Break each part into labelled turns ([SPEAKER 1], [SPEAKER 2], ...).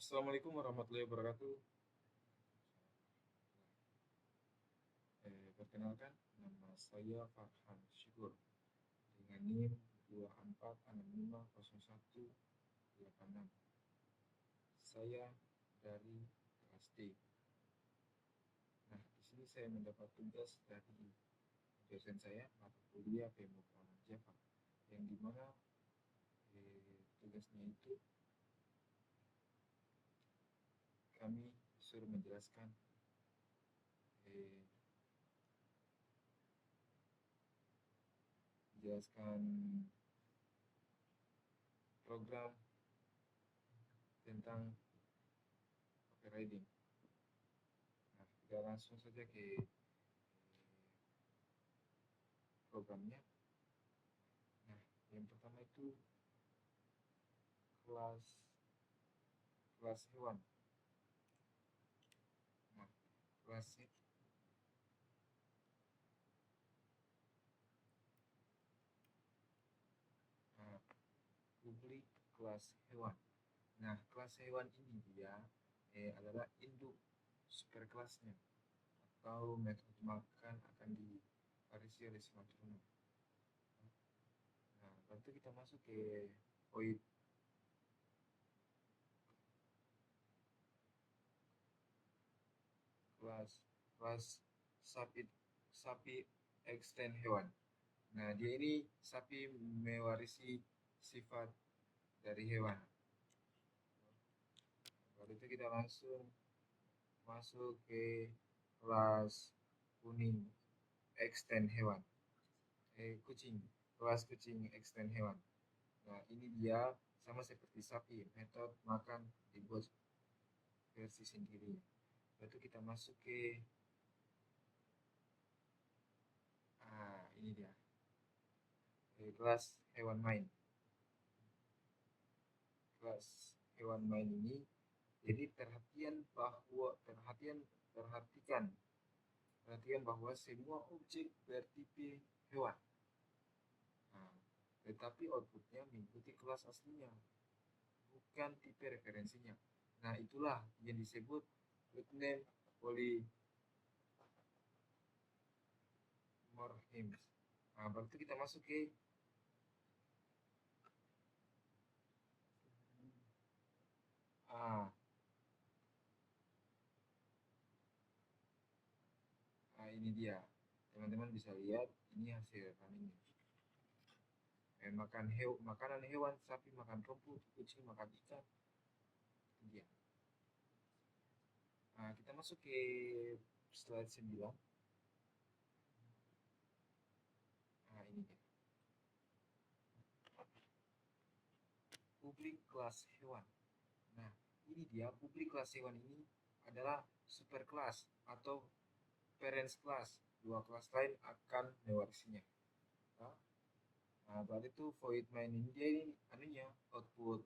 [SPEAKER 1] Assalamualaikum warahmatullahi wabarakatuh. Perkenalkan, nama saya Farhan Syukur dengan NIM 24650186. Saya dari kelas D. Nah, di sini saya mendapat tugas dari dosen saya mata kuliah pemrograman Java, yang dimana tugasnya itu kami disuruh menjelaskan eh, menjelaskan program tentang overriding. Nah, kita langsung saja ke programnya. Nah, yang pertama itu kelas kelas hewan. Nah, kelas nah, publik kelas hewan. Nah, kelas hewan ini dia adalah induk superkelasnya atau metode makan akan diwarisi oleh si matronom. Nah, lalu kita masuk ke poin kelas kelas sapi sapi extend hewan. Nah, dia ini sapi mewarisi sifat dari hewan. Lalu itu kita langsung masuk ke kelas kuning extend hewan. Kucing, kelas kucing extend hewan. Nah, ini dia sama seperti sapi, metode makan dibuat versi sendiri. Lalu kita masuk ke ini dia kelas hewan main. Kelas hewan main ini jadi perhatikan bahwa semua objek bertipe hewan. Nah, tetapi outputnya mengikuti kelas aslinya, bukan tipe referensinya. Nah, itulah yang disebut nickname polymorphism. Nah, berarti kita masuk ke ah, ini dia. Teman-teman bisa lihat ini hasil rekannya. Makanan hewan, sapi makan rumput, kucing makan ikan. Itu dia. Nah, kita masuk ke slide 9. Nah, ini dia. Publik kelas hewan. Nah, ini dia publik kelas hewan ini adalah superkelas atau parents class. Dua kelas lain akan mewarisinya. Nah, berarti itu void main ini dia ini anunya output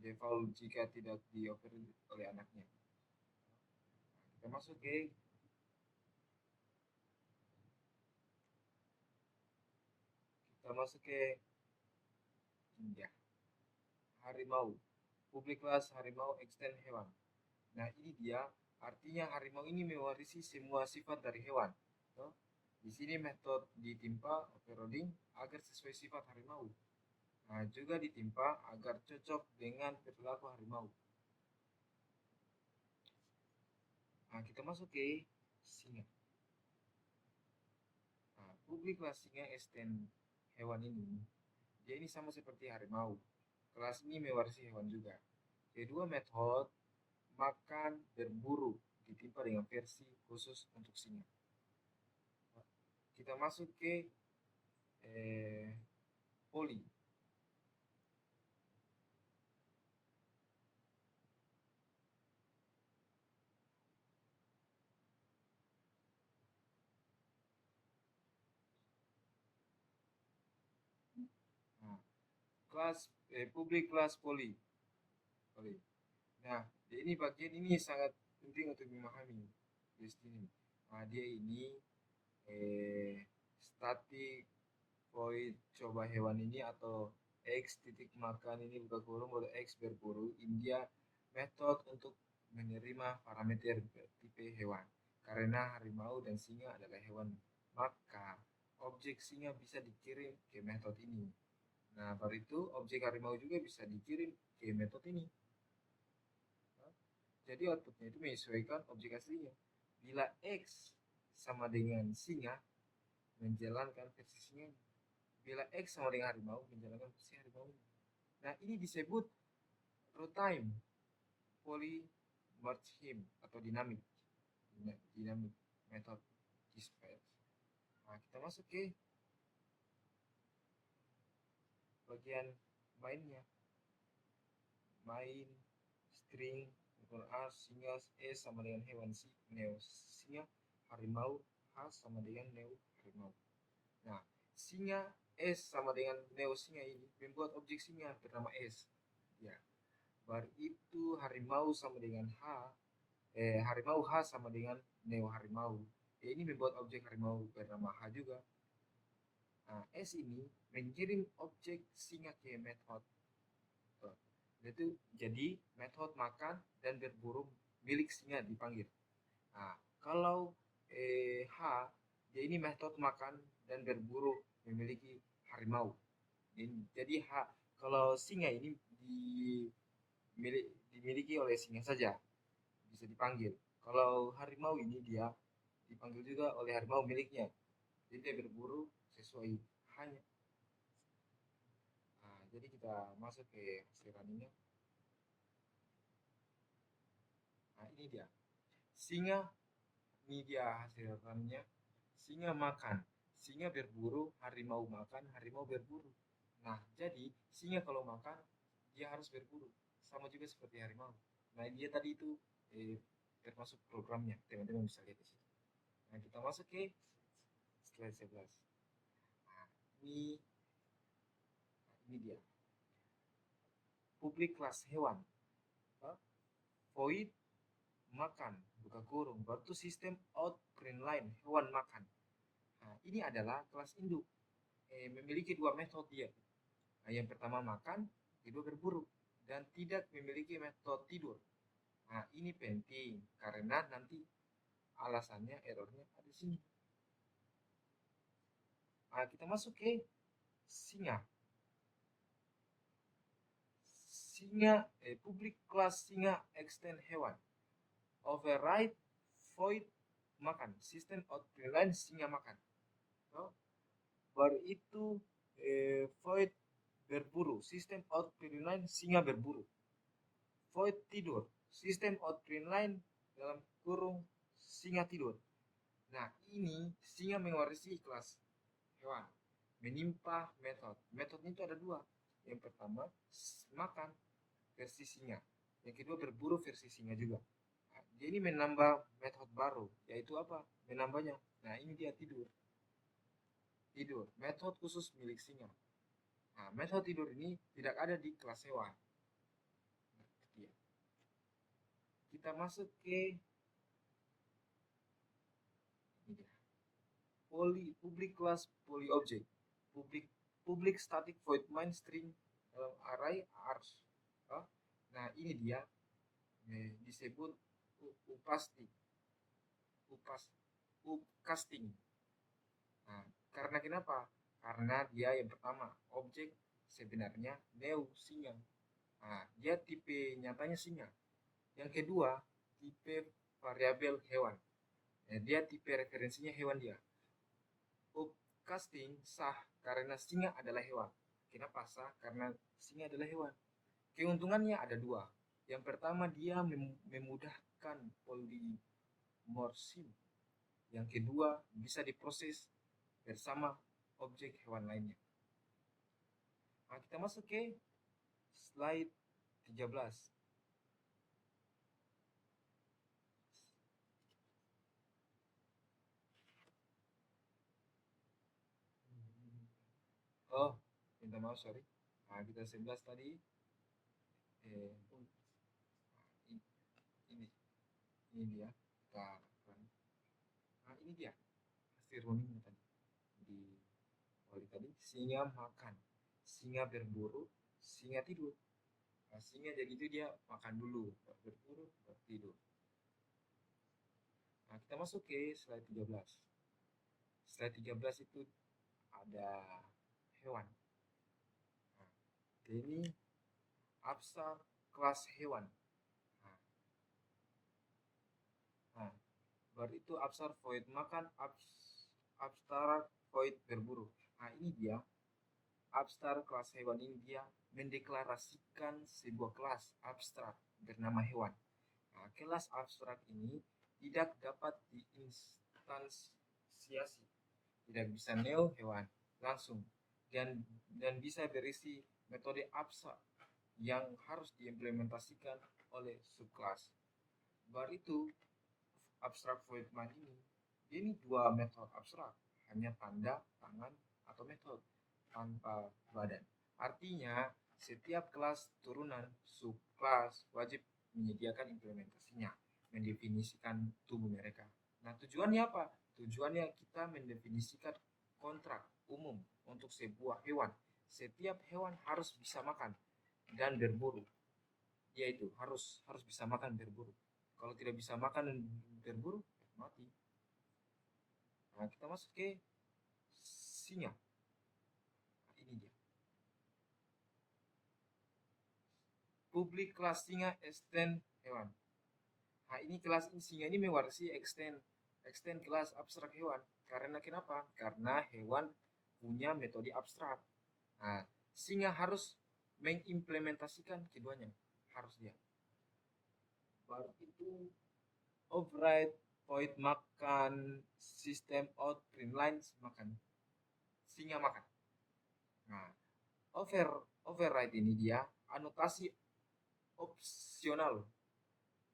[SPEAKER 1] default jika tidak dioper oleh anaknya. Nah, kita masuk ke India. Harimau. Publik kelas harimau extend hewan. Nah, ini dia artinya harimau ini mewarisi semua sifat dari hewan. No? Di sini metode ditimpa overloading agar sesuai sifat harimau. Nah, juga ditimpa agar cocok dengan perilaku harimau. Nah, kita masuk ke singa. Nah, publik kelas singa extend hewan ini, dia ini sama seperti harimau. Kelas ini mewarisi hewan juga. Kedua metode makan berburu ditimpa dengan versi khusus untuk singa. Kita masuk ke poli. Nah, publik kelas poli. Poli. Nah, ini bagian ini sangat penting untuk memahami di sini. Nah, dia ini static void coba hewan ini atau X titik makan ini buka kurung atau X berburu India metode untuk menerima parameter tipe hewan. Karena harimau dan singa adalah hewan, maka objek singa bisa dikirim ke metode ini. Nah, baru itu objek harimau juga bisa dikirim ke metode ini. Jadi outputnya itu menyesuaikan objek aslinya. Bila X sama dengan singa, menjalankan versi singa. Bila X sama dengan harimau, menjalankan versi harimau. Nah, ini disebut runtime polymorphism atau dinamik method dispatch. Nah, kita masuk ke bagian mainnya. Main string R singa S sama dengan hewan neo singa, harimau H sama dengan neo harimau. Nah, singa S sama dengan neo singa ini membuat objek singa bernama S. Ya. Baru itu harimau sama dengan harimau H sama dengan neo harimau. Ini membuat objek harimau bernama H juga. Nah, S ini mengirim objek singa ke method. Itu jadi metode makan dan berburu milik singa dipanggil. Nah, kalau H, dia ini metode makan dan berburu memiliki harimau. Jadi kalau singa ini dimiliki oleh singa saja, bisa dipanggil. Kalau harimau ini dia dipanggil juga oleh harimau miliknya. Jadi dia berburu sesuai hanya. Nah, jadi kita masuk ke hasil runningnya. Nah, ini dia. Singa, ini dia hasil runnya. Singa makan, singa berburu, harimau makan, harimau berburu. Nah, jadi singa kalau makan, dia harus berburu. Sama juga seperti harimau. Nah, dia tadi itu termasuk programnya. Teman-teman bisa lihat di situ. Nah, kita masuk ke slide 11. Nah, ini dia. Publik kelas hewan. Void makan, buka kurung, baru sistem out print line, hewan makan. Nah, ini adalah kelas induk. Memiliki dua metode dia. Nah, yang pertama makan, kedua berburu, dan tidak memiliki metode tidur. Nah, ini penting karena nanti alasannya errornya ada di sini. Nah, kita masuk ke singa. Publik kelas singa extend hewan. Override void makan, sistem outline singa makan. So, baru itu void berburu, sistem outline singa berburu. Void tidur, sistem outline dalam kurung singa tidur. Nah, ini singa mewarisi kelas hewan, menimpa metode. Metodenya itu ada dua. Yang pertama makan versi singa, yang kedua berburu versi singa juga. Nah, dia ini menambah metode baru, yaitu apa? Menambahnya. Nah, ini dia tidur. Tidur, metode khusus milik singa. Nah, metode tidur ini tidak ada di kelas hewan. Nah, itu dia. Kita masuk ke public class poly object, public static void main string array args. Nah, ini dia disebut upcasting. Nah, karena kenapa? Karena dia yang pertama objek sebenarnya neo singa. Nah, dia tipe nyatanya singa. Yang kedua tipe variabel hewan. Nah, dia tipe referensinya hewan dia. Upcasting sah karena singa adalah hewan. Kenapa sah? Karena singa adalah hewan. Keuntungannya ada dua. Yang pertama dia memudahkan polymorphism. Yang kedua bisa diproses bersama objek hewan lainnya. Nah, kita masuk ke slide 13. Oh, minta maaf, sorry. Nah, kita 11 tadi. Ini dia. Kita nah, ini dia hasil running tadi. Di awal tadi, singa makan, singa berburu, singa tidur. Singa jadi itu dia makan dulu, berburu, tidur. Nah, kita masuk ke slide 13. Slide 13 itu ada hewan. Nah, ini abstrak kelas hewan. Nah, nah, baru itu abstrak void makan, abstrak void berburu. Nah, ini dia abstrak kelas hewan ini dia mendeklarasikan sebuah kelas abstrak bernama hewan. Nah, kelas abstrak ini tidak dapat diinstansiasi, tidak bisa neo hewan langsung, dan bisa berisi metode abstrak yang harus diimplementasikan oleh subkelas. Baru itu abstrak Voidman ini dua metode abstrak, hanya tanda tangan atau metode tanpa badan. Artinya setiap kelas turunan subkelas wajib menyediakan implementasinya, mendefinisikan tubuh mereka. Nah, tujuannya apa? Tujuannya kita mendefinisikan kontrak umum untuk sebuah hewan. Setiap hewan harus bisa makan dan berburu. Yaitu harus bisa makan berburu. Kalau tidak bisa makan dan berburu, mati. Nah, kita masuk ke singa. Nah, ini dia. Publik kelas singa extend hewan. Nah, ini kelas singa ini mewarisi extend kelas abstrak hewan. Karena kenapa? Karena hewan punya metode abstrak. Nah, singa harus mengimplementasikan keduanya. Harus dia. Baru itu override void makan, sistem out print lines makan. Singa makan. Nah, override ini dia anotasi opsional,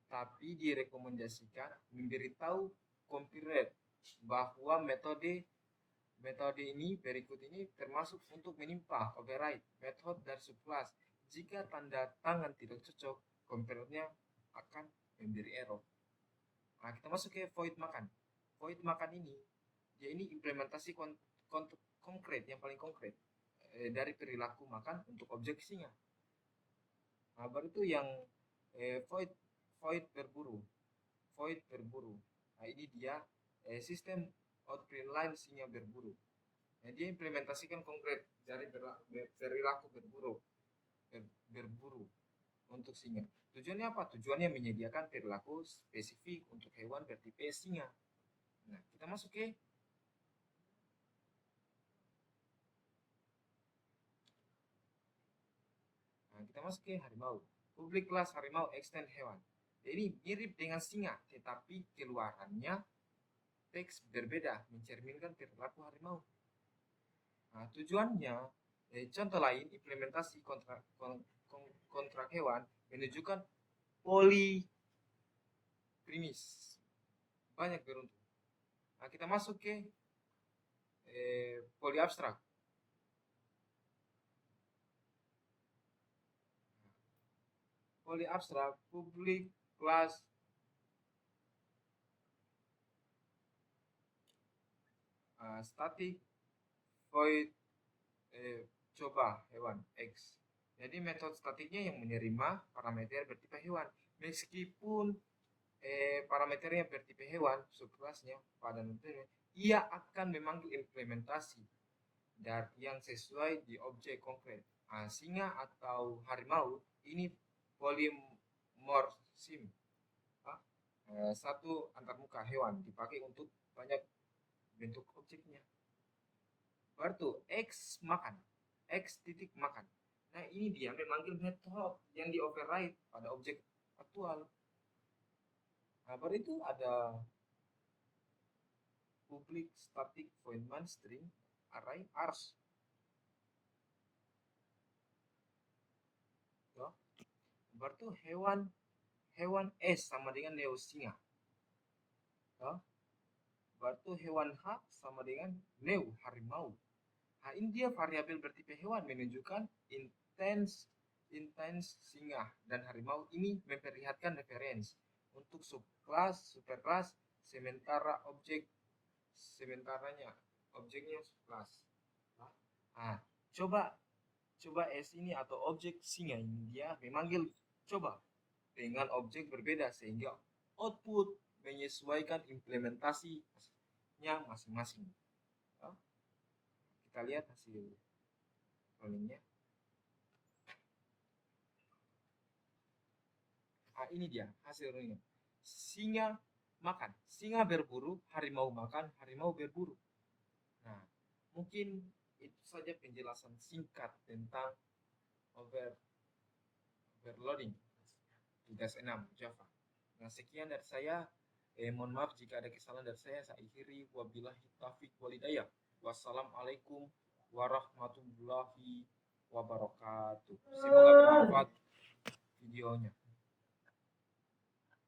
[SPEAKER 1] tapi direkomendasikan memberitahu compiler bahwa metode ini berikut ini termasuk untuk menimpa override method dan subclass. Jika tanda tangan tidak cocok, compilernya akan memberi error. Nah, kita masuk ke void makan. Void makan ini dia ini implementasi konkret, yang paling konkret dari perilaku makan untuk objek singa. Nah, baru itu yang void void berburu. Void berburu. Nah, ini dia sistem outprint line singa berburu. Nah, dia implementasikan konkret dari perilaku berburu untuk singa. Tujuannya apa? Tujuannya menyediakan perilaku spesifik untuk hewan bertipe singa. Nah, kita masuk ke harimau. Publik kelas harimau extend hewan. Jadi mirip dengan singa, tetapi keluarannya teks berbeda, mencerminkan perilaku harimau. Nah, tujuannya, contoh lain, implementasi kontrak hewan menunjukkan poliprimis, banyak beruntung. Nah, kita masuk ke poli abstrak. Poli abstrak, publik kelas static void coba hewan X. Jadi metode statiknya yang menerima parameter bertipe hewan. Meskipun parameternya bertipe hewan, subkelasnya pada nantinya, ia akan memanggil implementasi dan yang sesuai di objek konkret. Nah, singa atau harimau ini polymorphism, satu antarmuka hewan dipakai untuk banyak bentuk objeknya. Baru X makan, X titik makan. Nah, ini dia memanggil metode yang di override pada objek aktual. Nah, baru itu ada public static voidman string array ars. Baru hewan S sama dengan neo singa. Baru hewan H sama dengan neo harimau. Nah, ini dia variabel bertipe hewan menunjukkan intens singa dan harimau ini memperlihatkan referensi untuk subkelas, superkelas, sementaranya objeknya subkelas. Nah, coba coba S ini atau objek singa ini dia memanggil coba dengan objek berbeda sehingga output menyesuaikan implementasinya masing-masing. Ya, kita lihat hasil rollingnya. Nah, ini dia hasil rollingnya. Singa makan, singa berburu, harimau makan, harimau berburu. Nah, mungkin itu saja penjelasan singkat tentang overloading tugas 6 Java. Nah, sekian dari saya. Mohon maaf jika ada kesalahan dari saya. Saya akhiri. Wabillahi taufiq walhidayah. Wassalamualaikum warahmatullahi wabarakatuh. Semoga bermanfaat videonya.